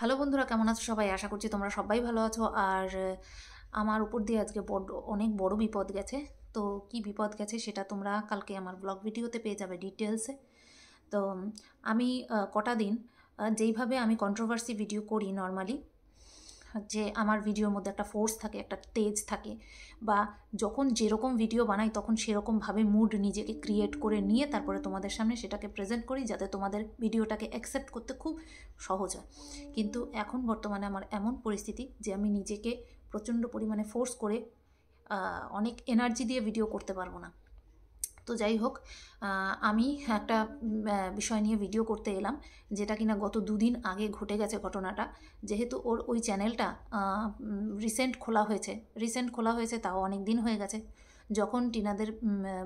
Hello বন্ধুরা, কেমন আছো সবাই? আশা করছি তোমরা সবাই ভালো আছো। আর আমার উপর দিয়ে আজকে অনেক বড় বিপদ গেছে। তো কি বিপদ গেছে সেটা তোমরা কালকে আমার ব্লগ ভিডিওতে পেয়ে যাবে ডিটেলসে। তো আমি কটা দিন যেইভাবে আমি কন্ট্রোভার্সি ভিডিও করি নর্মালি, যে আমার ভিডিওর মধ্যে একটা ফোর্স থাকে, একটা তেজ থাকে, বা যখন যেরকম ভিডিও বানাই তখন সেরকমভাবে মুড নিজেকে ক্রিয়েট করে নিয়ে তারপরে তোমাদের সামনে সেটাকে প্রেজেন্ট করি, যাতে তোমাদের ভিডিওটাকে অ্যাকসেপ্ট করতে খুব সহজ হয়। কিন্তু এখন বর্তমানে আমার এমন পরিস্থিতি যে আমি নিজেকে প্রচণ্ড পরিমাণে ফোর্স করে অনেক এনার্জি দিয়ে ভিডিও করতে পারবো না। তো যাই হোক, আমি একটা বিষয় নিয়ে ভিডিও করতে এলাম, যেটা কিনা গত দুদিন আগে ঘটে গেছে ঘটনাটা। যেহেতু ওর ওই চ্যানেলটা রিসেন্ট খোলা হয়েছে, তাও অনেক দিন হয়ে গেছে। যখন টিনাদের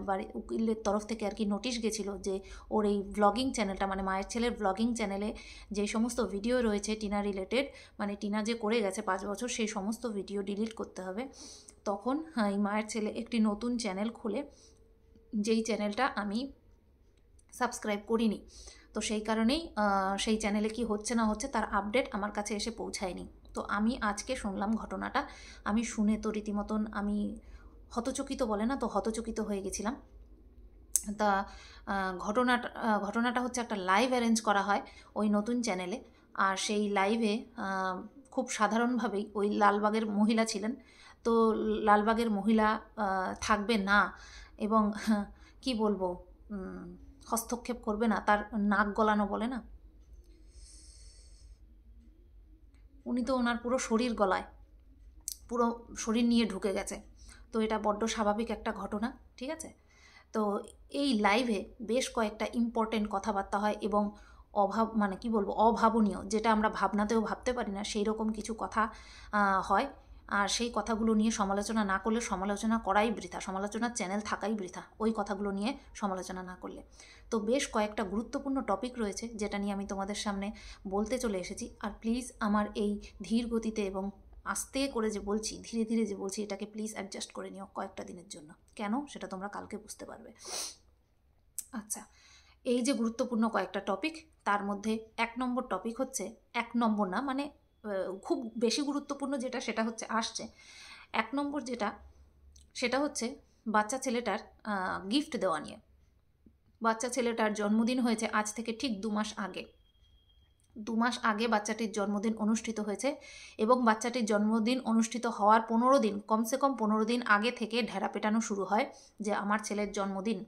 বাড়ি উকিলের তরফ থেকে আর কি নোটিশ গেছিলো যে ওর এই ব্লগিং চ্যানেলটা, মানে মায়ের ছেলের ব্লগিং চ্যানেলে যে সমস্ত ভিডিও রয়েছে টিনা রিলেটেড, মানে টিনা যে করে গেছে 5 বছর, সেই সমস্ত ভিডিও ডিলিট করতে হবে। তখন এই মায়ের ছেলে একটি নতুন চ্যানেল খুলে, যেই চ্যানেলটা আমি সাবস্ক্রাইব করিনি। তো সেই কারণেই সেই চ্যানেলে কি হচ্ছে না হচ্ছে তার আপডেট আমার কাছে এসে পৌঁছায়নি। তো আমি আজকে শুনলাম ঘটনাটা। আমি শুনে তো রীতিমতন আমি হতচকিত বলে না, তো হতচকিত হয়ে গেছিলাম। তা ঘটনাটা হচ্ছে, একটা লাইভ অ্যারেঞ্জ করা হয় ওই নতুন চ্যানেলে। আর সেই লাইভে খুব সাধারণভাবেই ওই লালবাগের মহিলা ছিলেন। তো লালবাগের মহিলা থাকবে না, এবং কি বলবো, হস্তক্ষেপ করবে না, তার নাক গলানো বলে না, উনি তো ওনার পুরো শরীর গলায়, পুরো শরীর নিয়ে ঢুকে গেছে। তো এটা বড্ড স্বাভাবিক একটা ঘটনা, ঠিক আছে? তো এই লাইভে বেশ কয়েকটা ইম্পর্টেন্ট কথাবার্তা হয়, এবং মানে কি বলবো, অভাবনীয়, যেটা আমরা ভাবনাতেও ভাবতে পারি না সেই রকম কিছু কথা হয়। আর সেই কথাগুলো নিয়ে সমালোচনা না করলে, সমালোচনা করাই বৃথা, সমালোচনার চ্যানেল থাকাই বৃথা ওই কথাগুলো নিয়ে সমালোচনা না করলে। তো বেশ কয়েকটা গুরুত্বপূর্ণ টপিক রয়েছে যেটা নিয়ে আমি তোমাদের সামনে বলতে চলে এসেছি। আর প্লিজ আমার এই ধীর গতিতে এবং আস্তে করে যে বলছি, ধীরে ধীরে যে বলছি, এটাকে প্লিজ অ্যাডজাস্ট করে নিও কয়েকটা দিনের জন্য। কেন সেটা তোমরা কালকে বুঝতে পারবে। আচ্ছা, এই যে গুরুত্বপূর্ণ কয়েকটা টপিক, তার মধ্যে 1 নম্বর টপিক হচ্ছে, 1 নম্বর না মানে খুব বেশি গুরুত্বপূর্ণ যেটা, সেটা হচ্ছে আসছে 1 নম্বর যেটা, সেটা হচ্ছে বাচ্চা ছেলেটার গিফট দেওয়া নিয়ে। বাচ্চা ছেলেটার জন্মদিন হয়েছে আজ থেকে ঠিক 2 মাস আগে। 2 মাস আগে বাচ্চাটির জন্মদিন অনুষ্ঠিত হয়েছে, এবং বাচ্চাটির জন্মদিন অনুষ্ঠিত হওয়ার 15 দিন, কমসে কম 15 দিন আগে থেকে ঢেড়া পেটানো শুরু হয় যে আমার ছেলের জন্মদিন।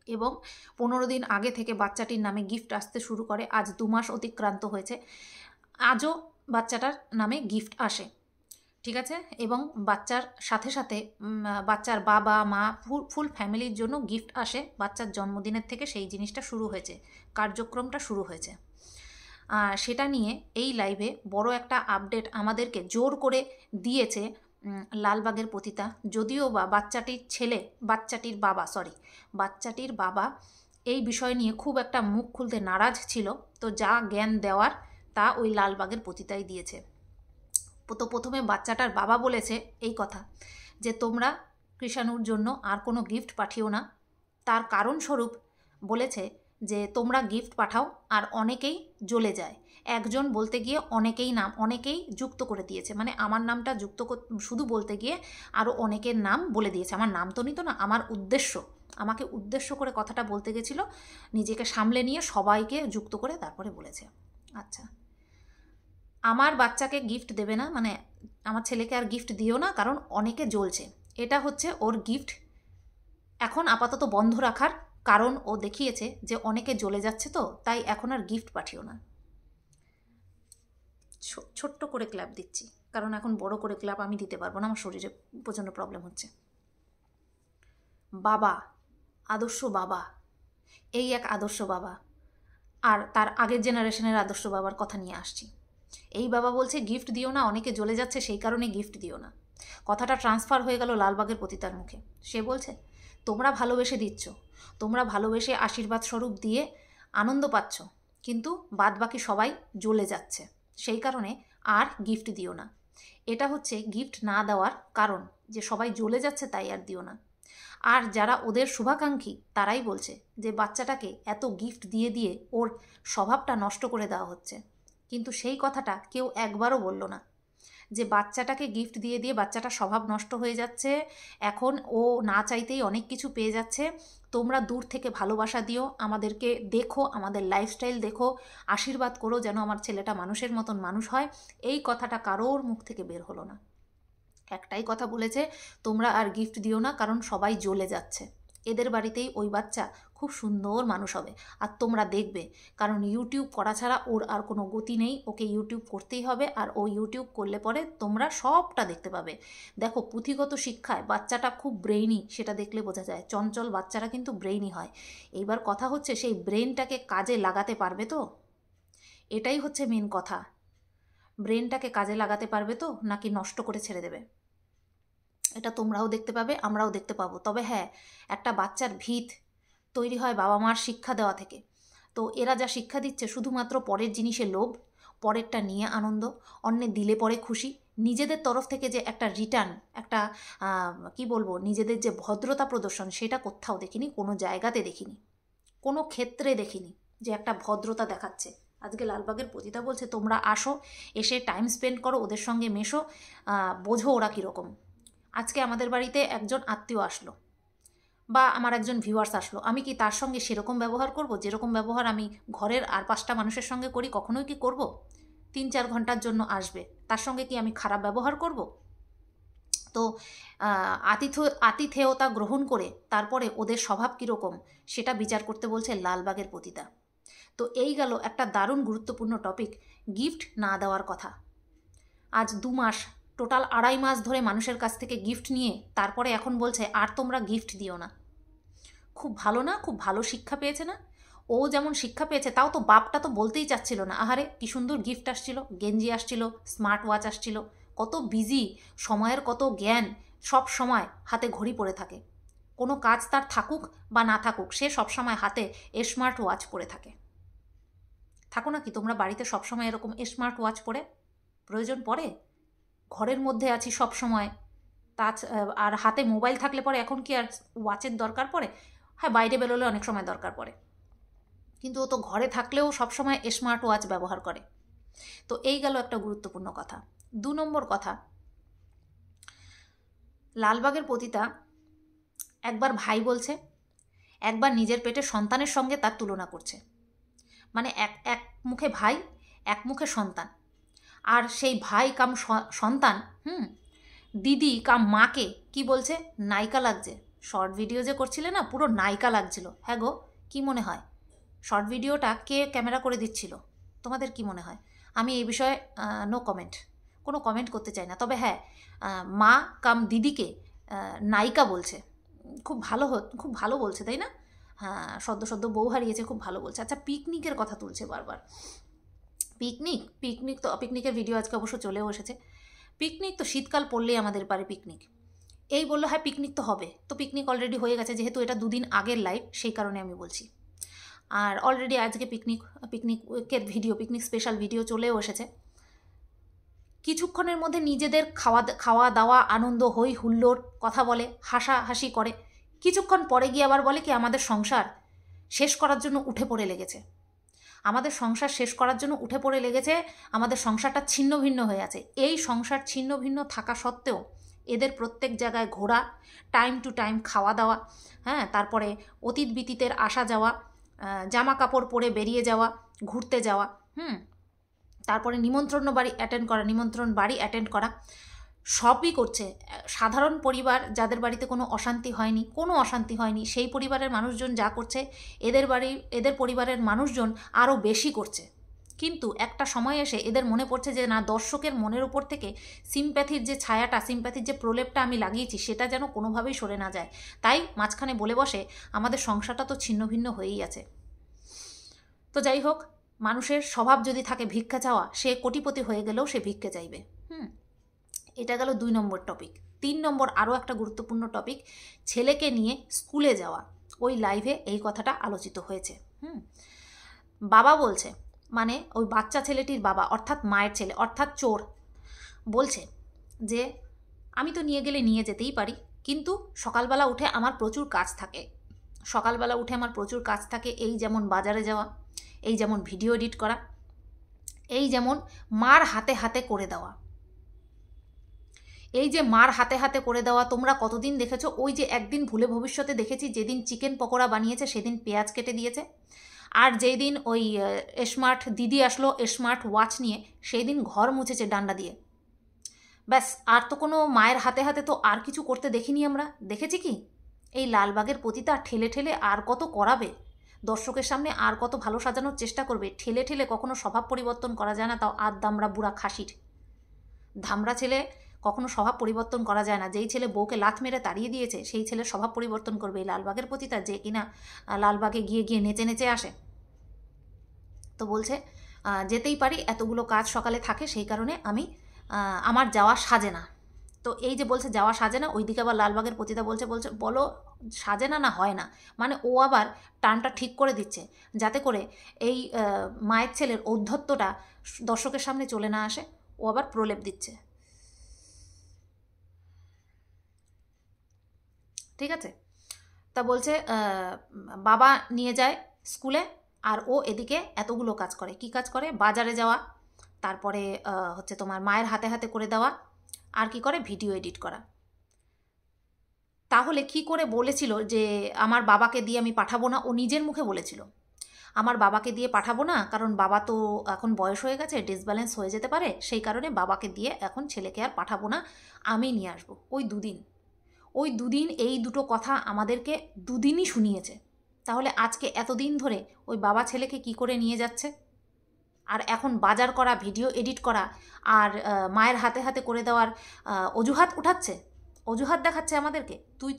এবং 15 দিন আগে থেকে বাচ্চাটির নামে গিফট আসতে শুরু করে। আজ 2 মাস অতিক্রান্ত হয়েছে, আজও বাচ্চাটার নামে গিফট আসে, ঠিক আছে? এবং বাচ্চার সাথে সাথে বাচ্চার বাবা মা ফুল ফ্যামিলির জন্য গিফট আসে। বাচ্চার জন্মদিনের থেকে সেই জিনিসটা শুরু হয়েছে, কার্যক্রমটা শুরু হয়েছে। সেটা নিয়ে এই লাইভে বড় একটা আপডেট আমাদেরকে জোর করে দিয়েছে লালবাগের পতিতা। যদিও বা বাচ্চাটির বাবা এই বিষয় নিয়ে খুব একটা মুখ খুলতে নারাজ ছিল। তো যা জ্ঞান দেওয়ার তা ওই লালবাগের পতিতাই দিয়েছে। তো প্রথমে বাচ্চাটার বাবা বলেছে এই কথা, যে তোমরা কৃষাণুর জন্য আর কোনো গিফট পাঠিও না। তার কারণস্বরূপ বলেছে যে তোমরা গিফট পাঠাও আর অনেকেই জ্বলে যায়। একজন বলতে গিয়ে অনেকেই যুক্ত করে দিয়েছে, মানে আমার নামটা শুধু বলতে গিয়ে আরও অনেকের নাম বলে দিয়েছে। আমার নাম তো নিত না, আমাকে উদ্দেশ্য করে কথাটা বলতে গেছিলো, নিজেকে সামলে নিয়ে সবাইকে যুক্ত করে তারপরে বলেছে। আচ্ছা, আমার বাচ্চাকে গিফট দেবে না, মানে আমার ছেলেকে আর গিফট দিও না, কারণ অনেকে জ্বলছে। এটা হচ্ছে ওর গিফট এখন আপাতত বন্ধ রাখার কারণ। ও দেখিয়েছে যে অনেকে জ্বলে যাচ্ছে, তো তাই এখন আর গিফট পাঠিও না। ছোট্ট করে ক্ল্যাপ দিচ্ছি, কারণ এখন বড় করে ক্ল্যাপ আমি দিতে পারবো না, আমার শরীরে প্রচণ্ড প্রবলেম হচ্ছে। বাবা, আদর্শ বাবা, এই এক আদর্শ বাবা। আর তার আগের জেনারেশনের আদর্শ বাবার কথা নিয়ে আসছি। এই বাবা বলছে গিফট দিও না, অনেকে জ্বলে যাচ্ছে, সেই কারণে গিফট দিও না। কথাটা ট্রান্সফার হয়ে গেল লালবাগের পতিতার মুখে। সে বলছে তোমরা ভালোবেসে দিচ্ছ, তোমরা ভালোবেসে আশীর্বাদ স্বরূপ দিয়ে আনন্দ পাচ্ছ, কিন্তু বাদবাকি সবাই জ্বলে যাচ্ছে, সেই কারণে আর গিফট দিও না। এটা হচ্ছে গিফট না দেওয়ার কারণ, যে সবাই জ্বলে যাচ্ছে তাই আর দিও না। আর যারা ওদের শুভাকাঙ্ক্ষী তারাই বলছে যে বাচ্চাটাকে এত গিফট দিয়ে দিয়ে ওর স্বভাবটা নষ্ট করে দেওয়া হচ্ছে। কিন্তু সেই কথাটা কেউ একবারও বলল না যে বাচ্চাটাকে গিফট দিয়ে দিয়ে বাচ্চাটা স্বভাব নষ্ট হয়ে যাচ্ছে, এখন ও না চাইতেই অনেক কিছু পেয়ে যাচ্ছে, তোমরা দূর থেকে ভালোবাসা দিও, আমাদেরকে দেখো, আমাদের লাইফস্টাইল দেখো, আশীর্বাদ করো যেন আমার ছেলেটা মানুষের মতন মানুষ হয়। এই কথাটা কারোর মুখ থেকে বের হলো না। একটাই কথা বলেছে, তোমরা আর গিফট দিও না, কারণ সবাই জ্বলে যাচ্ছে, এদের বাড়িতেই ওই বাচ্চা খুব সুন্দর মানুষ হবে। আর তোমরা দেখবে, কারণ ইউটিউব করা ছাড়া ওর আর কোনো গতি নেই, ওকে ইউটিউব করতেই হবে। আর ও ইউটিউব করলে পরে তোমরা সবটা দেখতে পাবে। দেখো, পুঁথিগত শিক্ষায় বাচ্চাটা খুব ব্রেইনি, সেটা দেখলে বোঝা যায়। চঞ্চল বাচ্চারা কিন্তু ব্রেইনি হয়। এইবার কথা হচ্ছে সেই ব্রেনটাকে কাজে লাগাতে পারবে তো, এটাই হচ্ছে মেন কথা। ব্রেনটাকে কাজে লাগাতে পারবে তো, নাকি নষ্ট করে ছেড়ে দেবে, এটা তোমরাও দেখতে পাবে, আমরাও দেখতে পাবো। তবে হ্যাঁ, একটা বাচ্চার ভিত তৈরি হয় বাবা মার শিক্ষা দেওয়া থেকে। তো এরা যা শিক্ষা দিচ্ছে শুধুমাত্র পরের জিনিসে লোভ, পরেরটা নিয়ে আনন্দ, অন্যের দিলে পরে খুশি, নিজেদের তরফ থেকে যে একটা রিটার্ন, একটা কি বলবো, নিজেদের যে ভদ্রতা প্রদর্শন, সেটা কোথাও দেখিনি, কোনো জায়গাতে দেখিনি, কোনো ক্ষেত্রে দেখিনি যে একটা ভদ্রতা দেখাচ্ছে। আজকে লালবাগের পতিতা বলছে তোমরা আসো, এসে টাইম স্পেন্ড করো, ওদের সঙ্গে মেশো, বোঝো ওরা কীরকম। আজকে আমাদের বাড়িতে একজন আত্মীয় আসলো বা আমার একজন ভিউয়ার্স আসলো, আমি কি তার সঙ্গে সেরকম ব্যবহার করব যেরকম ব্যবহার আমি ঘরের আর 5টা মানুষের সঙ্গে করি? কখনোই কি করব? 3-4 ঘন্টার জন্য আসবে, তার সঙ্গে কি আমি খারাপ ব্যবহার করব? তো আতিথেয়তা গ্রহণ করে তারপরে ওদের স্বভাব কীরকম সেটা বিচার করতে বলছে লালবাগের পতিতা। তো এই গেল একটা দারুণ গুরুত্বপূর্ণ টপিক, গিফট না দেওয়ার কথা। আজ 2 মাস, টোটাল 2.5 মাস ধরে মানুষের কাছ থেকে গিফট নিয়ে তারপরে এখন বলছে আর তোমরা গিফট দিও না। খুব ভালো না? খুব ভালো শিক্ষা পেয়েছে না? ও যেমন শিক্ষা পেয়েছে, তাও তো বাপটা তো বলতেই চাচ্ছিল না। আহারে কি সুন্দর গিফট আসছিল, গেঞ্জি আসছিল, স্মার্ট ওয়াচ আসছিল, কত বিজি, সময়ের কত জ্ঞান, সব সময় হাতে ঘড়ি পরে থাকে। কোনো কাজ তার থাকুক বা না থাকুক, সে সবসময় হাতে স্মার্ট ওয়াচ পরে থাকে। থাকো না কি তোমরা বাড়িতে সবসময় এরকম স্মার্ট ওয়াচ পরে? প্রয়োজন পড়ে? ঘরের মধ্যে আছি সব সময়, তা আর হাতে মোবাইল থাকলে পরে এখন কি আর ওয়াচের দরকার পড়ে? হ্যাঁ, বাইরে বেরোলে অনেক সময় দরকার পড়ে, কিন্তু ও তো ঘরে থাকলেও সবসময় স্মার্ট ওয়াচ ব্যবহার করে। তো এই গেল একটা গুরুত্বপূর্ণ কথা। 2 নম্বর কথা, লালবাগের পতিতা একবার ভাই বলছে, একবার নিজের পেটে সন্তানের সঙ্গে তার তুলনা করছে। মানে এক মুখে ভাই, এক মুখে সন্তান, আর সেই ভাই কাম সন্তান দিদি কাম মাকে কি বলছে? নায়িকা লাগছে। শর্ট ভিডিও যে করছিলে না, পুরো নায়িকা লাগছিল। হ্যাঁ গো, কি মনে হয় শর্ট ভিডিওটা কে ক্যামেরা করে দিচ্ছিল? তোমাদের কি মনে হয়? আমি এই বিষয়ে নো কমেন্ট, কোনো কমেন্ট করতে চাই না। তবে হ্যাঁ, মা কাম দিদিকে নায়িকা বলছে, খুব ভালো বলছে, তাই না? হ্যাঁ, সদ্য বউ হারিয়েছে, খুব ভালো বলছে। আচ্ছা, পিকনিকের কথা তুলছে বারবার। পিকনিক তো, পিকনিকের ভিডিও আজকে অবশ্য চলেও এসেছে। পিকনিক তো শীতকাল পড়লেই আমাদের পারে পিকনিক। এই বললো হ্যাঁ পিকনিক তো হবে, তো পিকনিক অলরেডি হয়ে গেছে, যেহেতু এটা 2 দিন আগের লাইভ সেই কারণে আমি বলছি। আর অলরেডি আজকে পিকনিকের ভিডিও, পিকনিক স্পেশাল ভিডিও চলেও এসেছে। কিছুক্ষণের মধ্যে নিজেদের খাওয়া দাওয়া আনন্দ হই হুল্লোড় কথা বলে, হাসাহাসি করে, কিছুক্ষণ পরে গিয়ে আবার বলে কি আমাদের সংসার শেষ করার জন্য উঠে পড়ে লেগেছে, আমাদের সংসার শেষ করার জন্য উঠে পড়ে লেগেছে, আমাদের সংসারটা ছিন্ন ভিন্ন হয়ে আছে। এই সংসার ছিন্ন ভিন্ন থাকা সত্ত্বেও এদের প্রত্যেক জায়গায় ঘোরা, টাইম টু টাইম খাওয়া দাওয়া, হ্যাঁ, তারপরে অতীত বিতীতের আসা যাওয়া, জামা কাপড় পরে বেরিয়ে যাওয়া, ঘুরতে যাওয়া, তারপরে নিমন্ত্রণ বাড়ি অ্যাটেন্ড করা, সবই করছে। সাধারণ পরিবার যাদের বাড়িতে কোনো অশান্তি হয়নি, সেই পরিবারের মানুষজন যা করছে এদের পরিবারের মানুষজন আরও বেশি করছে। কিন্তু একটা সময় এসে এদের মনে পড়ছে যে না, দর্শকের মনের উপর থেকে সিম্প্যাথির যে ছায়াটা, সিম্প্যাথির যে প্রলেপটা আমি লাগিয়েছি, সেটা যেন কোনোভাবেই সরে না যায়। তাই মাঝখানে বলে বসে আমাদের সংসারটা তো ছিন্ন ভিন্ন হয়েই আছে। তো যাই হোক, মানুষের স্বভাব যদি থাকে ভিক্ষা চাওয়া, সে কোটিপতি হয়ে গেলেও সে ভিক্ষে চাইবে। এটা গেল 2 নম্বর টপিক। 3 নম্বর আরও একটা গুরুত্বপূর্ণ টপিক, ছেলেকে নিয়ে স্কুলে যাওয়া। ওই লাইভে এই কথাটা আলোচিত হয়েছে। বাবা বলছে, মানে ওই বাচ্চা ছেলেটির বাবা অর্থাৎ মায়ের ছেলে অর্থাৎ চোর বলছে যে আমি তো নিয়ে গেলে নিয়ে যেতেই পারি, কিন্তু সকালবেলা উঠে আমার প্রচুর কাজ থাকে, এই যেমন বাজারে যাওয়া, এই যেমন ভিডিও এডিট করা, এই যেমন মার হাতে হাতে করে দেওয়া, এই যে মার হাতে হাতে করে দেওয়া, তোমরা কতদিন দেখেছো? ওই যে একদিন ভুলে ভবিষ্যতে দেখেছি যেদিন চিকেন পকোড়া বানিয়েছে সেদিন পেঁয়াজ কেটে দিয়েছে, আর যেই দিন ওই স্মার্ট দিদি আসলো স্মার্ট ওয়াচ নিয়ে সেই দিন ঘর মুছেছে ডান্ডা দিয়ে। ব্যাস, আর তো কোনো মায়ের হাতে হাতে তো আর কিছু করতে দেখিনি আমরা। দেখেছি কি? এই লালবাগের পতিতা ঠেলে ঠেলে আর কত করাবে, দর্শকের সামনে আর কত ভালো সাজানোর চেষ্টা করবে। ঠেলে ঠেলে কখনো স্বভাব পরিবর্তন করা যায় না, তাও আর দামড়া বুড়া খাসির ধামড়া ছেলে কখনো স্বভাব পরিবর্তন করা যায় না। যেই ছেলে বউকে লাথ মেরে তাড়িয়ে দিয়েছে সেই ছেলের স্বভাব পরিবর্তন করবে এই লালবাগের পতিতা, যে কিনা লালবাগে গিয়ে গিয়ে নেচে নেচে আসে। তো বলছে যেতেই পারি, এতগুলো কাজ সকালে থাকে সেই কারণে আমি আমার যাওয়া সাজে না। তো এই যে বলছে যাওয়া সাজে না, ওইদিকে আবার লালবাগের পতিতা বলছে বলো সাজে না, না হয় না, মানে ও আবার টানটা ঠিক করে দিচ্ছে যাতে করে এই মায়ের ছেলের ঔদ্ধত্যটা দর্শকের সামনে চলে না আসে। ও আবার প্রলেপ দিচ্ছে, ঠিক আছে? তা বলছে বাবা নিয়ে যায় স্কুলে, আর ও এদিকে এতগুলো কাজ করে। কি কাজ করে? বাজারে যাওয়া, তারপরে হচ্ছে তোমার মায়ের হাতে হাতে করে দেওয়া, আর কি করে? ভিডিও এডিট করা। তাহলে কি করে বলেছিল যে আমার বাবাকে দিয়ে আমি পাঠাবো না? ও নিজের মুখে বলেছিল আমার বাবাকে দিয়ে পাঠাবো না, কারণ বাবা তো এখন বয়স হয়ে গেছে, ডিসব্যালেন্স হয়ে যেতে পারে, সেই কারণে বাবাকে দিয়ে এখন ছেলেকে আর পাঠাবো না, আমি নিয়ে আসবো। ওই দুদিন এই দুটো কথা আমাদেরকে দুদিনই শুনিয়েছে। তাহলে আজকে এতদিন ধরে ওই বাবা ছেলেকে কি করে নিয়ে যাচ্ছে? আর এখন বাজার করা, ভিডিও এডিট করা, আর মায়ের হাতে হাতে করে দেওয়ার অজুহাত উঠাচ্ছে, অজুহাত দেখাচ্ছে আমাদেরকে। তুই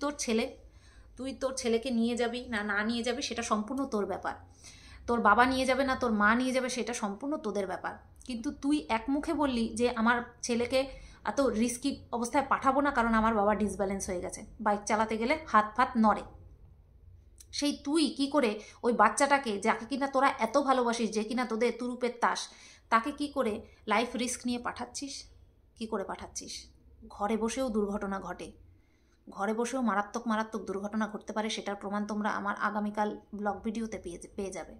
তোর ছেলেকে নিয়ে যাবি না না নিয়ে যাবি সেটা সম্পূর্ণ তোর ব্যাপার, তোর বাবা নিয়ে যাবে না তোর মা নিয়ে যাবে সেটা সম্পূর্ণ তোদের ব্যাপার। কিন্তু তুই এক মুখে বললি যে আমার ছেলেকে এত রিস্কি অবস্থায় পাঠাবো না কারণ আমার বাবা ডিসব্যালেন্স হয়ে গেছে, বাইক চালাতে গেলে হাত ফাত নড়ে। সেই তুই কি করে ওই বাচ্চাটাকে, যাকে কিনা তোরা এত ভালোবাসিস, যে কিনা তোদের তুরুপের তাস, তাকে কি করে লাইফ রিস্ক নিয়ে পাঠাচ্ছিস? কি করে পাঠাচ্ছিস? ঘরে বসেও দুর্ঘটনা ঘটে, ঘরে বসেও মারাত্মক মারাত্মক দুর্ঘটনা ঘটতে পারে, সেটার প্রমাণ তোমরা আমার আগামীকাল ব্লগ ভিডিওতে পেয়ে যাবে।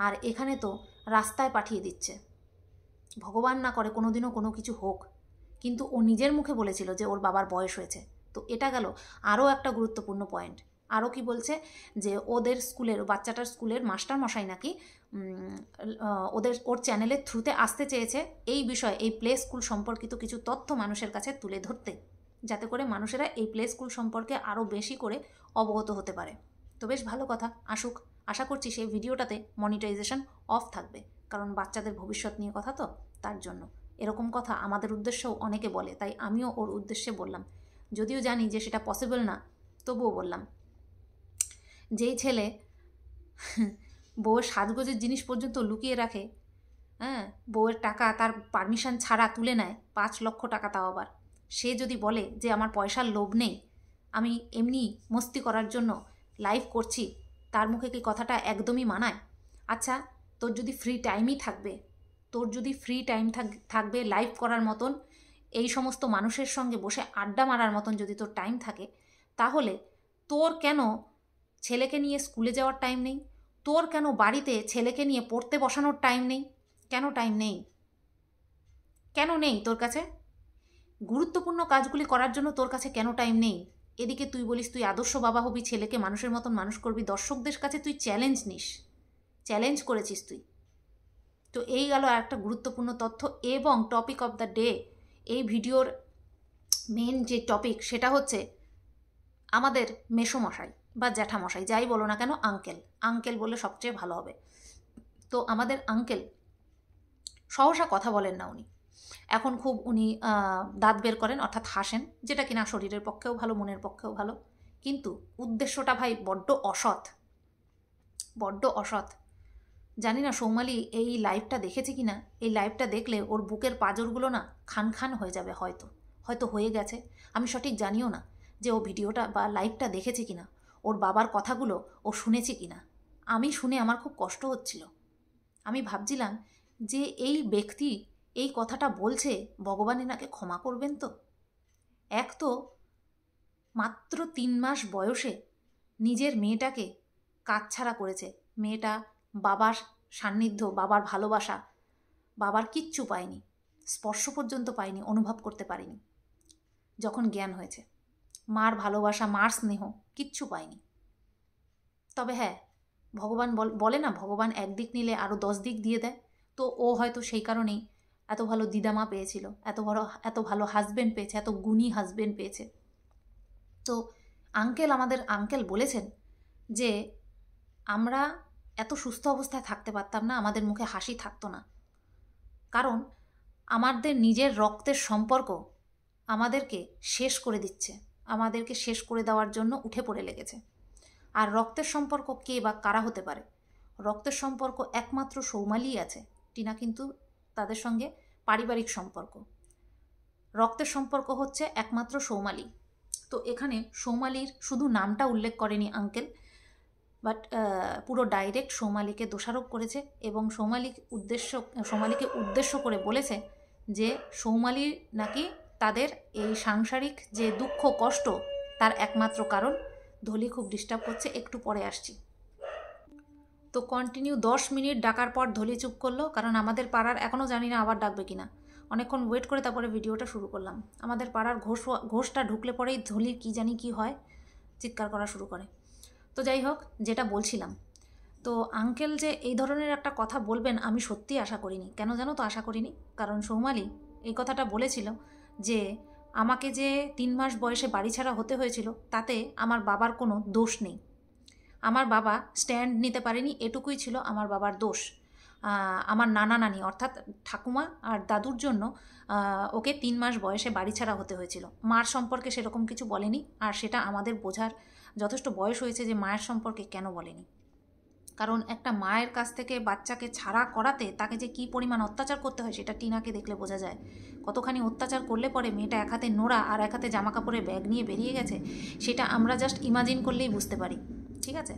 আর এখানে তো রাস্তায় পাঠিয়ে দিচ্ছে। ভগবান না করে কোনোদিনও কোনো কিছু হোক, কিন্তু ও নিজের মুখে বলেছিল যে ওর বাবার বয়স হয়েছে। তো এটা গেল আরও একটা গুরুত্বপূর্ণ পয়েন্ট। আরও কি বলছে? যে ওদের স্কুলের, বাচ্চাটার স্কুলের মাস্টার মশাই নাকি ওর চ্যানেলের থ্রুতে আসতে চেয়েছে এই বিষয়ে, এই প্লে স্কুল সম্পর্কিত কিছু তথ্য মানুষের কাছে তুলে ধরতে, যাতে করে মানুষেরা এই প্লে স্কুল সম্পর্কে আরও বেশি করে অবগত হতে পারে। তো বেশ ভালো কথা, আসুক। আশা করছি সেই ভিডিওটাতে মনিটাইজেশন অফ থাকবে, কারণ বাচ্চাদের ভবিষ্যৎ নিয়ে কথা তো, তার জন্য। এরকম কথা আমাদের উদ্দেশ্যেও অনেকে বলে, তাই আমিও ওর উদ্দেশ্যে বললাম, যদিও জানি যে সেটা পসিবল না, তবুও বললাম। যেই ছেলে বউয়ের সাজগোজের জিনিস পর্যন্ত লুকিয়ে রাখে, হ্যাঁ, বউয়ের টাকা তার পারমিশন ছাড়া তুলে নেয়, 5 লক্ষ টাকা, তাও আবার, সে যদি বলে যে আমার পয়সার লোভ নেই, আমি এমনি মস্তি করার জন্য লাইভ করছি, তার মুখে কি কথাটা একদমই মানায়? আচ্ছা, তোর যদি ফ্রি টাইমই থাকবে, থাকবে লাইভ করার মতন, এই সমস্ত মানুষের সঙ্গে বসে আড্ডা মারার মতন যদি তোর টাইম থাকে, তাহলে তোর কেন ছেলেকে নিয়ে স্কুলে যাওয়ার টাইম নেই? তোর কেন বাড়িতে ছেলেকে নিয়ে পড়তে বসানোর টাইম নেই? কেন টাইম নেই? কেন নেই তোর কাছে? গুরুত্বপূর্ণ কাজগুলি করার জন্য তোর কাছে কেন টাইম নেই? এদিকে তুই বলিস তুই আদর্শ বাবা হবি, ছেলেকে মানুষের মতন মানুষ করবি, দর্শকদের কাছে তুই চ্যালেঞ্জ নিস, চ্যালেঞ্জ করেছিস তুই। তো এই গেল একটা গুরুত্বপূর্ণ তথ্য। এবং টপিক অফ দ্য ডে, এই ভিডিওর মেন যে টপিক সেটা হচ্ছে আমাদের মেসোমশাই বা জ্যাঠামশাই, যাই বলো না কেন, আঙ্কেল বললে সবচেয়ে ভালো হবে। তো আমাদের আঙ্কেল সহসা কথা বলেন না উনি, এখন খুব উনি দাঁত বের করেন, অর্থাৎ হাসেন, যেটা কিনা শরীরের পক্ষেও ভালো, মনের পক্ষেও ভালো, কিন্তু উদ্দেশ্যটা ভাই বড্ড অসৎ, বড্ড অসৎ। জানি না সৌমালি এই লাইভটা দেখেছে কি না, এই লাইভটা দেখলে ওর বুকের পাঁজরগুলো না খান খান হয়ে যাবে, হয়তো হয়ে গেছে, আমি সঠিক জানিও না যে ও ভিডিওটা বা লাইভটা দেখেছে কিনা, ওর বাবার কথাগুলো ও শুনেছে কিনা। আমি শুনে আমার খুব কষ্ট হচ্ছিল, আমি ভাবছিলাম যে এই ব্যক্তি এই কথাটা বলছে, ভগবান এনাকে ক্ষমা করবেন তো? এক তো মাত্র 3 মাস বয়সে নিজের মেয়েটাকে কাছছাড়া করেছে, মেয়েটা বাবার সান্নিধ্য, বাবার ভালোবাসা, বাবার কিচ্ছু পায়নি, স্পর্শ পর্যন্ত পায়নি, অনুভব করতে পারেনি যখন জ্ঞান হয়েছে। মার ভালোবাসা, মার স্নেহ কিচ্ছু পায়নি। তবে হ্যাঁ, ভগবান বলে না, ভগবান একদিক নিলে আরও 10 দিক দিয়ে দেয়। তো ও হয়তো সেই কারণেই এত ভালো দিদামা পেয়েছিল, এত ভালো হাজব্যান্ড পেয়েছে, এত গুণী হাজব্যান্ড পেয়েছে। তো আমাদের আঙ্কেল বলেছেন যে আমরা এত সুস্থ অবস্থায় থাকতে পারতাম না, আমাদের মুখে হাসি থাকতো না, কারণ আমাদের নিজের রক্তের সম্পর্ক আমাদেরকে শেষ করে দিচ্ছে, আমাদেরকে শেষ করে দেওয়ার জন্য উঠে পড়ে লেগেছে। আর রক্তের সম্পর্ক কে বা কারা হতে পারে? রক্তের সম্পর্ক একমাত্র সৌমালিই আছে। টিনা কিন্তু তাদের সঙ্গে পারিবারিক সম্পর্ক, রক্তের সম্পর্ক হচ্ছে একমাত্র সৌমালি। তো এখানে সৌমালির শুধু নামটা উল্লেখ করেনি আঙ্কেল, বাট পুরো ডাইরেক্ট সৌমালিকে দোষারোপ করেছে এবং সৌমালিকে উদ্দেশ্য করে বলেছে যে সৌমালি নাকি তাদের এই সাংসারিক যে দুঃখ কষ্ট তার একমাত্র কারণ। ধলি খুব ডিস্টার্ব করছে, একটু পরে আসছি। তো কন্টিনিউ 10 মিনিট ডাকার পর ধলি চুপ করলো, কারণ আমাদের পাড়ার এখনও জানি না আবার ডাকবে কিনা, অনেকক্ষণ ওয়েট করে তারপরে ভিডিওটা শুরু করলাম। আমাদের পাড়ার ঘোষটা ঢুকলে পরেই ধলির কী জানি কি হয়, চিৎকার করা শুরু করে। তো যাই হোক, যেটা বলছিলাম, তো আঙ্কেল যে এই ধরনের একটা কথা বলবেন আমি সত্যিই আশা করিনি। কেন জানো তো আশা করিনি? কারণ সৌমালি এই কথাটা বলেছিল যে আমাকে যে 3 মাস বয়সে বাড়ি ছাড়া হতে হয়েছিল তাতে আমার বাবার কোনো দোষ নেই। আমার বাবা স্ট্যান্ড নিতে পারেনি, এটুকুই ছিল আমার বাবার দোষ। আমার নানা নানি অর্থাৎ ঠাকুমা আর দাদুর জন্য ওকে 3 মাস বয়সে বাড়ি ছাড়া হতে হয়েছিল। মার সম্পর্কে সেরকম কিছু বলেনি, আর সেটা আমাদের বোঝার যথেষ্ট বয়স হয়েছে যে মায়ের সম্পর্কে কেন বলেনি। কারণ একটা মায়ের কাছ থেকে বাচ্চাকে ছাড়া করাতে তাকে যে কী পরিমাণ অত্যাচার করতে হয় সেটা টিনাকে দেখলে বোঝা যায়। কতখানি অত্যাচার করলে পরে মেয়েটা এক হাতে নোড়া আর এক হাতে জামা কাপড়ের ব্যাগ নিয়ে বেরিয়ে গেছে, সেটা আমরা জাস্ট ইমাজিন করলেই বুঝতে পারি। ঠিক আছে?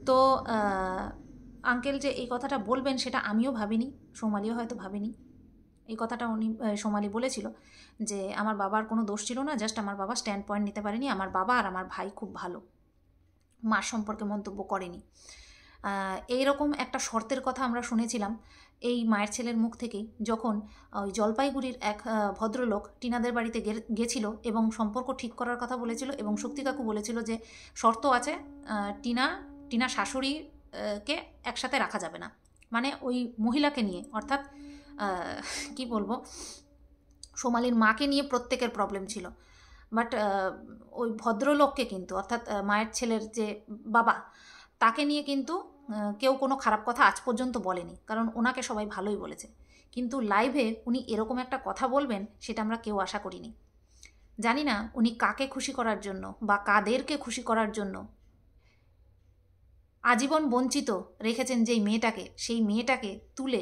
তো আঙ্কেল যে এই কথাটা বলবেন সেটা আমিও ভাবিনি, সৌমালিও হয়তো ভাবিনি। এই কথাটা সৌমালি বলেছিল যে আমার বাবার কোনো দোষ ছিল না, জাস্ট আমার বাবা স্ট্যান্ড পয়েন্ট নিতে পারেনি, আমার বাবা আর আমার ভাই খুব ভালো, মার সম্পর্কে মন্তব্য করেনি। এইরকম একটা শর্তের কথা আমরা শুনেছিলাম এই মায়ের ছেলের মুখ থেকেই, যখন ওই জলপাইগুড়ির এক ভদ্রলোক টিনাদের বাড়িতে গেছিল এবং সম্পর্ক ঠিক করার কথা বলেছিল, এবং শক্তি কাকু বলেছিল যে শর্ত আছে, টিনা শাশুড়িকে একসাথে রাখা যাবে না। মানে ওই মহিলাকে নিয়ে, অর্থাৎ কি বলবো, সোমালির মাকে নিয়ে প্রত্যেকের প্রবলেম ছিল, বাট ওই ভদ্রলোককে কিন্তু, অর্থাৎ মায়ের ছেলের যে বাবা, তাকে নিয়ে কিন্তু কেউ কোনো খারাপ কথা আজ পর্যন্ত বলেনি, কারণ ওনাকে সবাই ভালোই বলেছে। কিন্তু লাইভে উনি এরকম একটা কথা বলবেন সেটা আমরা কেউ আশা করিনি। জানি না উনি কাকে খুশি করার জন্য বা কাদেরকে খুশি করার জন্য আজীবন বঞ্চিত রেখেছেন যেই মেয়েটাকে, সেই মেয়েটাকে তুলে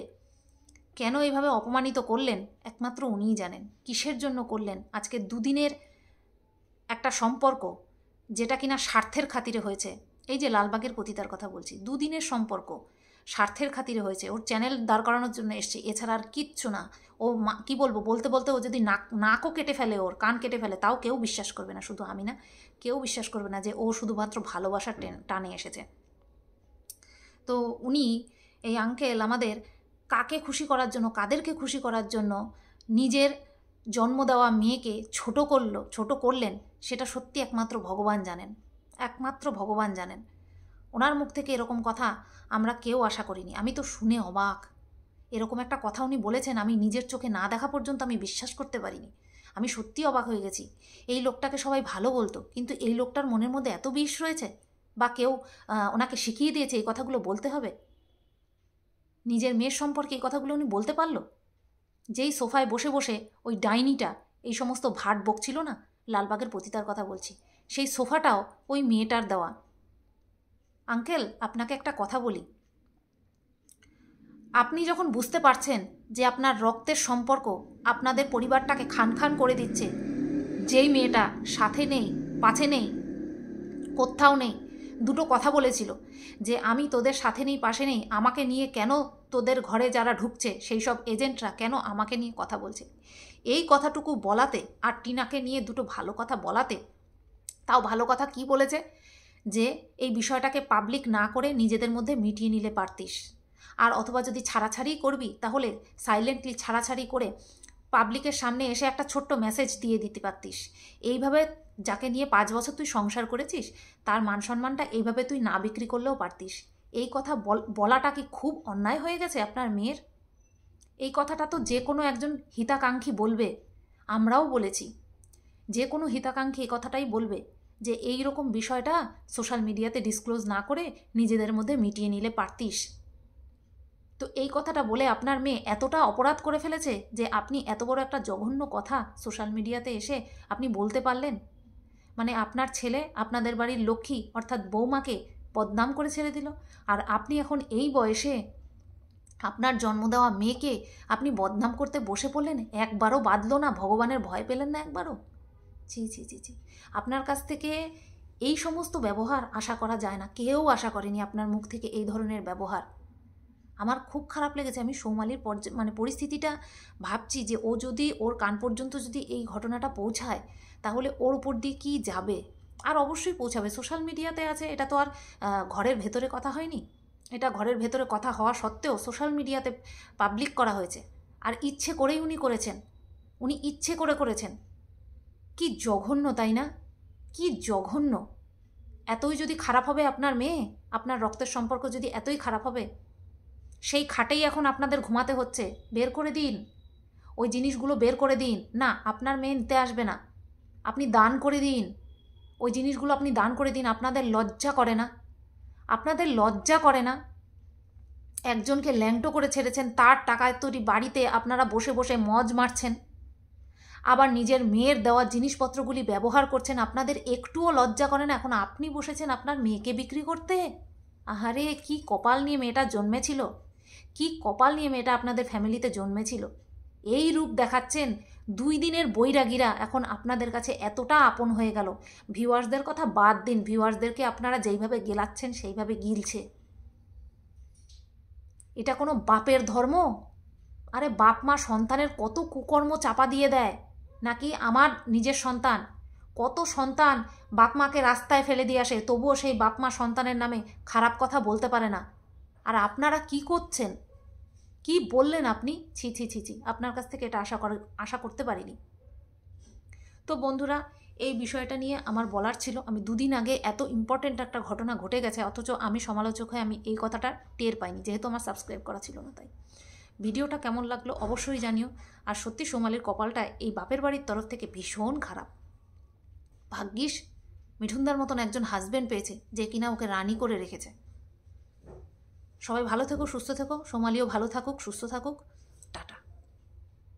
কেন এইভাবে অপমানিত করলেন একমাত্র উনিই জানেন। কিসের জন্য করলেন? আজকে দুদিনের একটা সম্পর্ক যেটা কিনা স্বার্থের খাতিরে হয়েছে, এই যে লালবাগের পতিতার কথা বলছি, দুদিনের সম্পর্ক স্বার্থের খাতিরে হয়েছে, ওর চ্যানেল দাঁড় করানোর জন্য এসছে, এছাড়া আর কিচ্ছু না। ও কি বলবো, বলতে বলতে ও যদি নাকও কেটে ফেলে, ওর কান কেটে ফেলে, তাও কেউ বিশ্বাস করবে না, শুধু আমি না, কেউ বিশ্বাস করবে না যে ও শুধুমাত্র ভালোবাসার টানে এসেছে। তো উনি, এই আঙ্কেল, আমাদের কাকে খুশি করার জন্য, কাদেরকে খুশি করার জন্য নিজের জন্ম দেওয়া মেয়েকে ছোট করলেন সেটা সত্যি একমাত্র ভগবান জানেন, একমাত্র ভগবান জানেন। ওনার মুখ থেকে এরকম কথা আমরা কেউ আশা করিনি। আমি তো শুনে অবাক, এরকম একটা কথা উনি বলেছেন আমি নিজের চোখে না দেখা পর্যন্ত আমি বিশ্বাস করতে পারিনি। আমি সত্যি অবাক হয়ে গেছি। এই লোকটাকে সবাই ভালো বলতো, কিন্তু এই লোকটার মনের মধ্যে এত বিষ রয়েছে, বা কেউ ওনাকে শিখিয়ে দিয়েছে এই কথাগুলো বলতে হবে? নিজের মেয়ের সম্পর্কে এই কথাগুলো উনি বলতে পারলো? যেই সোফায় বসে বসে ওই ডাইনিটা এই সমস্ত ভাট বকছিল না, লালবাগের পতিতার কথা বলছি, সেই সোফাটাও ওই মেয়েটার দেওয়া। আঙ্কেল, আপনাকে একটা কথা বলি, আপনি যখন বুঝতে পারছেন যে আপনার রক্তের সম্পর্ক আপনাদের পরিবারটাকে খান খান করে দিচ্ছে, যেই মেয়েটা সাথে নেই, পাছে নেই, কোথাও নেই, দুটো কথা বলেছিল যে আমি তোদের সাথে নেই, পাশে নেই, আমাকে নিয়ে কেন তোদের ঘরে যারা ঢুকছে সেই সব এজেন্টরা কেন আমাকে নিয়ে কথা বলছে, এই কথাটুকু বলাতে আর টিনাকে নিয়ে দুটো ভালো কথা বলাতে, তাও ভালো কথা কি বলেছে, যে এই বিষয়টাকে পাবলিক না করে নিজেদের মধ্যে মিটিয়ে নিলে পারতিস। আর অথবা যদি ছাড়াছাড়ি করবি তাহলে সাইলেন্টলি ছাড়াছাড়ি করে পাবলিকের সামনে এসে একটা ছোট্ট মেসেজ দিয়ে দিতে পারতিস। এইভাবে যাকে নিয়ে 5 বছর তুই সংসার করেছিস তার মান সম্মানটা এইভাবে তুই না বিক্রি করলেও পারতিস। এই কথা বলাটা কি খুব অন্যায় হয়ে গেছে আপনার মেয়ের? এই কথাটা তো যে কোনো একজন হিতাকাঙ্ক্ষী বলবে, আমরাও বলেছি, যে কোনো হিতাকাঙ্ক্ষী এই কথাটাই বলবে যে এই রকম বিষয়টা সোশ্যাল মিডিয়াতে ডিসক্লোজ না করে নিজেদের মধ্যে মিটিয়ে নিলে পারতিস। তো এই কথাটা বলে আপনার মেয়ে এতটা অপরাধ করে ফেলেছে যে আপনি এত বড় একটা জঘন্য কথা সোশ্যাল মিডিয়াতে এসে আপনি বলতে পারলেন। মানে আপনার ছেলে আপনাদের বাড়ির লক্ষ্মী অর্থাৎ বৌমাকে বদনাম করে ছেড়ে দিল, আর আপনি এখন এই বয়সে আপনার জন্ম দেওয়া মেয়েকে আপনি বদনাম করতে বসে পড়লেন। একবারও বাঁধলো না? ভগবানের ভয় পেলেন না একবারও? ছি ছি ছি ছি, আপনার কাছ থেকে এই সমস্ত ব্যবহার আশা করা যায় না। কেউ আশা করেনি আপনার মুখ থেকে এই ধরনের ব্যবহার। আমার খুব খারাপ লেগেছে। আমি সৌমালির মানে পরিস্থিতিটা ভাবছি যে ও যদি ওর কান পর্যন্ত যদি এই ঘটনাটা পৌঁছায় তাহলে ওর উপর দিয়ে কী যাবে। আর অবশ্যই পৌঁছাবে, সোশ্যাল মিডিয়াতে আছে, এটা তো আর ঘরের ভেতরে কথা হয়নি। এটা ঘরের ভেতরে কথা হওয়া সত্ত্বেও সোশ্যাল মিডিয়াতে পাবলিক করা হয়েছে। আর ইচ্ছে করেই উনি করেছেন, উনি ইচ্ছে করে করেছেন। কি জঘন্য, তাই না? কি জঘন্য! এতই যদি খারাপ হবে আপনার মেয়ে, আপনার রক্তের সম্পর্ক যদি এতই খারাপ হবে, সেই খাটেই এখন আপনাদের ঘুমাতে হচ্ছে। বের করে দিন ওই জিনিসগুলো, বের করে দিন। না, আপনার মেয়ে নিতে আসবে না, আপনি দান করে দিন ওই জিনিসগুলো, আপনি দান করে দিন। আপনাদের লজ্জা করে না? আপনাদের লজ্জা করে না? একজনকে ল্যাংটো করে ছেড়েছেন, তার টাকায় তৈরি বাড়িতে আপনারা বসে বসে মজ মারছেন, আবার নিজের মেয়ের দেওয়া জিনিসপত্রগুলি ব্যবহার করছেন। আপনাদের একটুও লজ্জা করে না? এখন আপনি বসেছেন আপনার মেয়েকে বিক্রি করতে। আহারে, কি কপাল নিয়ে মেয়েটা জন্মেছিল, কি কপাল নিয়ে মেয়েটা আপনাদের ফ্যামিলিতে জন্মেছিল। এই রূপ দেখাচ্ছেন। 2 দিনের বৈরাগীরা এখন আপনাদের কাছে এতটা আপন হয়ে গেল। ভিউয়ার্সদের কথা বাদ দিন, ভিউয়ার্সদেরকে আপনারা যেইভাবে গেলাচ্ছেন সেইভাবে গিলছে। এটা কোনো বাপের ধর্ম? আরে বাপ মা সন্তানের কত কুকর্ম চাপা দিয়ে দেয়। নাকি আমার নিজের সন্তান, কত সন্তান বাপ মাকে রাস্তায় ফেলে দিয়ে আসে, তবুও সেই বাপ মা সন্তানের নামে খারাপ কথা বলতে পারে না। আর আপনারা কি করছেন? কি বললেন আপনি? ছি ছি ছি ছি, আপনার কাছ থেকে এটা আশা করতে পারিনি। তো বন্ধুরা, এই বিষয়টা নিয়ে আমার বলার ছিল। আমি 2 দিন আগে এত ইম্পর্টেন্ট একটা ঘটনা ঘটে গেছে, অথচ আমি সমালোচক হয়ে আমি এই কথাটা টের পাইনি, যেহেতু আমার সাবস্ক্রাইব করা ছিল না। তাই ভিডিওটা কেমন লাগলো অবশ্যই জানিও। আর সত্যি সোমালির কপালটা এই বাপের বাড়ির তরফ থেকে ভীষণ খারাপ। ভাগ্যিস মিঠুনদার মতন একজন হাজব্যান্ড পেয়েছে যে কিনা ওকে রানী করে রেখেছে। সবাই ভালো থেকো, সুস্থ থেকো, সোমালিও ভালো থাকুক, সুস্থ থাকুক।